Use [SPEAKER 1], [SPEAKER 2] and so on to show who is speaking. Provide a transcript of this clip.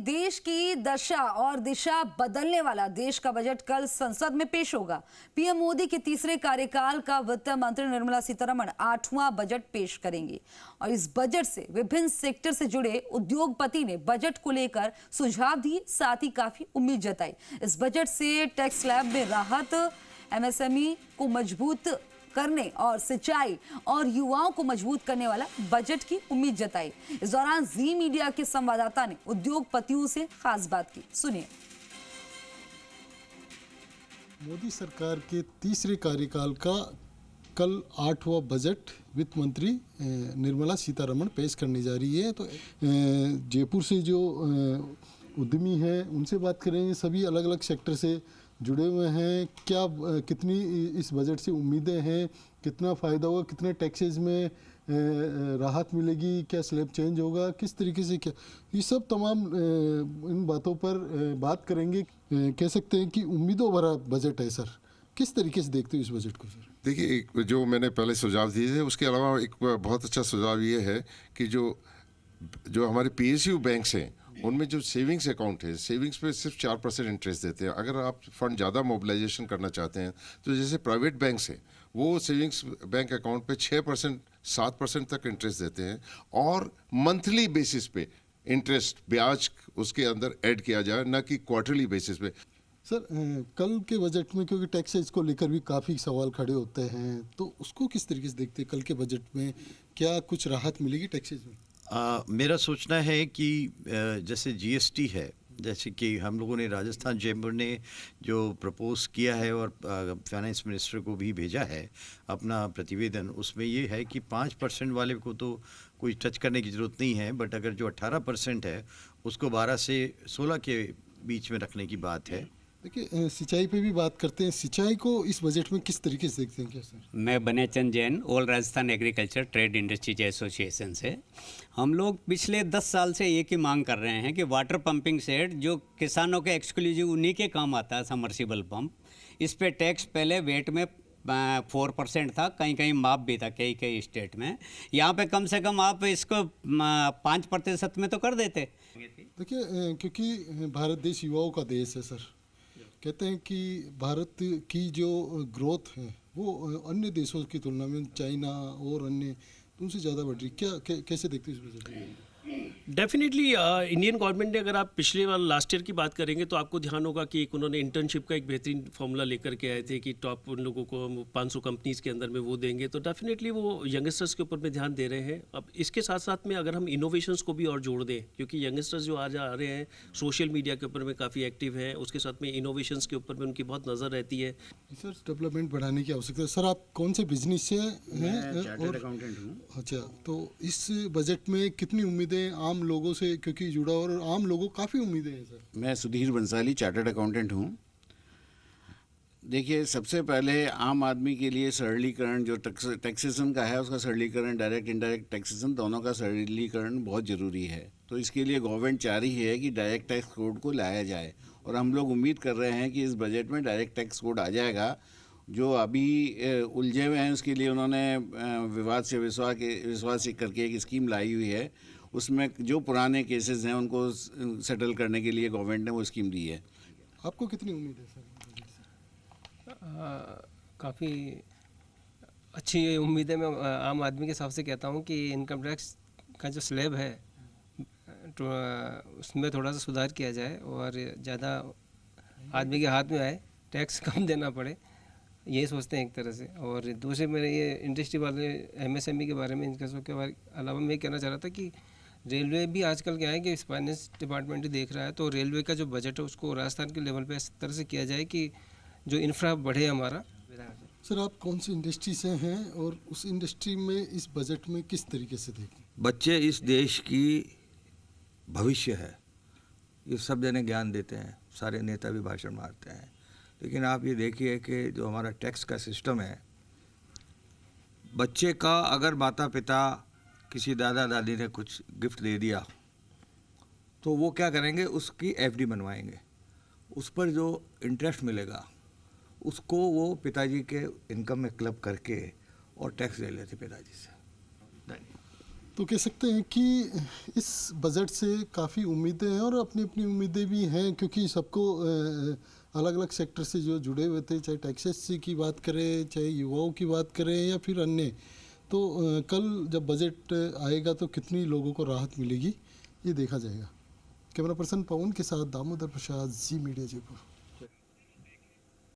[SPEAKER 1] देश की दशा और दिशा बदलने वाला देश का बजट कल संसद में पेश होगा। पीएम मोदी के तीसरे कार्यकाल का वित्त मंत्री निर्मला सीतारमण 8वां बजट पेश करेंगी और इस बजट से विभिन्न सेक्टर से जुड़े उद्योगपति ने बजट को लेकर सुझाव दिए, साथ ही काफी उम्मीद जताई। इस बजट से टैक्स स्लैब में राहत, एमएसएमई को मजबूत करने और सिंचाई और युवाओं को मजबूत करने वाला बजट की उम्मीद जताई। इस दौरान जी मीडिया के संवाददाता ने उद्योगपतियों से खास बात की, सुनिए।
[SPEAKER 2] मोदी सरकार के तीसरे कार्यकाल का कल 8वां बजट वित्त मंत्री निर्मला सीतारमण पेश करने जा रही है। तो जयपुर से जो उद्यमी हैं उनसे बात करेंगे, सभी अलग अलग सेक्टर से जुड़े हुए हैं। क्या कितनी इस बजट से उम्मीदें हैं, कितना फ़ायदा होगा, कितने टैक्सेस में राहत मिलेगी, क्या स्लैब चेंज होगा, किस तरीके से, क्या ये सब तमाम इन बातों पर बात करेंगे। कह सकते हैं कि उम्मीदों भरा बजट है सर। किस तरीके से देखते हो इस बजट को सर?
[SPEAKER 3] देखिए, जो मैंने पहले सुझाव दिए थे उसके अलावा एक बहुत अच्छा सुझाव ये है कि जो हमारे पीएसयू बैंक्स हैं उनमें जो सेविंग्स अकाउंट है, सेविंग्स पे सिर्फ 4% इंटरेस्ट देते हैं। अगर आप फंड ज़्यादा मोबिलाइजेशन करना चाहते हैं तो जैसे प्राइवेट बैंक्स हैं वो सेविंग्स बैंक अकाउंट पे 6% 7% तक इंटरेस्ट देते हैं और मंथली बेसिस पे इंटरेस्ट ब्याज उसके अंदर ऐड किया जाए, ना कि क्वार्टरली बेसिस पे।
[SPEAKER 2] सर कल के बजट में क्योंकि टैक्सेस को लेकर भी काफ़ी सवाल खड़े होते हैं, तो उसको किस तरीके से देखते हैं? कल के बजट में क्या कुछ राहत मिलेगी टैक्सेस में?
[SPEAKER 4] मेरा सोचना है कि जैसे जीएसटी है, जैसे कि हम लोगों ने राजस्थान चैम्बर ने जो प्रपोज किया है और फाइनेंस मिनिस्टर को भी भेजा है अपना प्रतिवेदन, उसमें ये है कि 5% वाले को तो कोई टच करने की ज़रूरत नहीं है, बट अगर जो 18% है उसको 12 से 16 के बीच में रखने की बात है।
[SPEAKER 2] देखिए सिंचाई पे भी बात करते हैं, सिंचाई को इस बजट में किस तरीके से देखते हैं क्या सर?
[SPEAKER 5] मैं Banechand Jain, all Rajasthan agriculture trade industries association से। हम लोग पिछले 10 साल से एक ही मांग कर रहे हैं कि वाटर पंपिंग सेट जो किसानों के एक्सक्लूसिव उन्हीं के काम आता है, सबमर्सिबल पंप, इस पे टैक्स पहले वेट में 4% था, कहीं कहीं माफ भी था कई स्टेट में। यहाँ पे कम से कम आप इसको 5% में तो कर देते।
[SPEAKER 2] देखिए क्योंकि भारत देश युवाओं का देश है सर। कहते हैं कि भारत की जो ग्रोथ है वो अन्य देशों की तुलना में, चाइना और अन्य, उनसे ज़्यादा बढ़ रही। कैसे देखते हैं इस वजह से?
[SPEAKER 6] डेफिनेटली इंडियन गवर्नमेंट ने, अगर आप पिछले वाला लास्ट ईयर की बात करेंगे तो आपको ध्यान होगा कि उन्होंने इंटर्नशिप का एक बेहतरीन फॉर्मूला लेकर के आए थे कि टॉप उन लोगों को 500 कंपनीज़ के अंदर में वो देंगे। तो डेफिनेटली वो यंगस्टर्स के ऊपर में ध्यान दे रहे हैं। अब इसके साथ साथ में अगर हम इनोवेशंस को भी और जोड़ दें, क्योंकि यंगस्टर्स जो आज आ रहे हैं सोशल मीडिया के ऊपर में काफ़ी एक्टिव हैं, उसके साथ में इनोवेशंस के ऊपर में उनकी बहुत नज़र रहती है।
[SPEAKER 2] रिसर्च डेवलपमेंट बढ़ाने की आवश्यकता है। सर आप कौन से बिजनेस से हैं?
[SPEAKER 4] चार्टर्ड अकाउंटेंट हूँ।
[SPEAKER 2] अच्छा, तो इस बजट में कितनी उम्मीदें आम लोगों से, क्योंकि जुड़ा और आम लोगों काफ़ी उम्मीदें हैं सर?
[SPEAKER 7] मैं सुधीर बंसाली, चार्टर्ड अकाउंटेंट हूँ। देखिए, सबसे पहले आम आदमी के लिए सरलीकरण, जो टैक्सेशन का है उसका सरलीकरण, डायरेक्ट इनडायरेक्ट टैक्सेशन दोनों का सरलीकरण बहुत ज़रूरी है। तो इसके लिए गवर्नमेंट चाह रही है कि डायरेक्ट टैक्स कोड को लाया जाए और हम लोग उम्मीद कर रहे हैं कि इस बजट में डायरेक्ट टैक्स कोड आ जाएगा। जो अभी उलझे हुए हैं उसके लिए उन्होंने विवाद से विश्वास करके एक स्कीम लाई हुई है। उसमें जो पुराने केसेस हैं उनको सेटल करने के लिए गवर्नमेंट ने वो स्कीम दी है।
[SPEAKER 2] आपको कितनी उम्मीद है सर?
[SPEAKER 8] काफ़ी अच्छी उम्मीद है। मैं आम आदमी के हिसाब से कहता हूँ कि इनकम टैक्स का जो स्लैब है तो उसमें थोड़ा सा सुधार किया जाए और ज़्यादा आदमी के हाथ में आए, टैक्स कम देना पड़े, ये सोचते हैं एक तरह से। और दूसरे मेरे ये इंडस्ट्री वाले एमएसएमई के बारे में, इनके अलावा मैं कहना चाह रहा था कि रेलवे भी आजकल क्या है कि फाइनेंस डिपार्टमेंट ही देख रहा है, तो रेलवे का जो बजट है उसको राजस्थान के लेवल पे इस तरह से किया जाए कि जो इंफ्रा बढ़े हमारा।
[SPEAKER 2] सर आप कौन सी इंडस्ट्री से हैं और उस इंडस्ट्री में इस बजट में किस तरीके से देखें?
[SPEAKER 9] बच्चे इस देश की भविष्य है, ये सब जने ज्ञान देते हैं, सारे नेता भी भाषण मारते हैं, लेकिन आप ये देखिए कि जो हमारा टैक्स का सिस्टम है, बच्चे का अगर माता पिता किसी दादा दादी ने कुछ गिफ्ट दे दिया तो वो क्या करेंगे, उसकी एफडी बनवाएंगे, उस पर जो इंटरेस्ट मिलेगा उसको वो पिताजी के इनकम में क्लब करके और टैक्स ले लेते पिताजी से।
[SPEAKER 2] तो कह सकते हैं कि इस बजट से काफ़ी उम्मीदें हैं और अपनी अपनी उम्मीदें भी हैं, क्योंकि सबको अलग अलग सेक्टर से जो जुड़े हुए थे, चाहे टैक्सेस की बात करें, चाहे युवाओं की बात करें या फिर अन्य, तो कल जब बजट आएगा तो कितनी लोगों को राहत मिलेगी ये देखा जाएगा। कैमरा पर्सन पवन के साथ दामोदर प्रसाद, जी मीडिया जयपुर।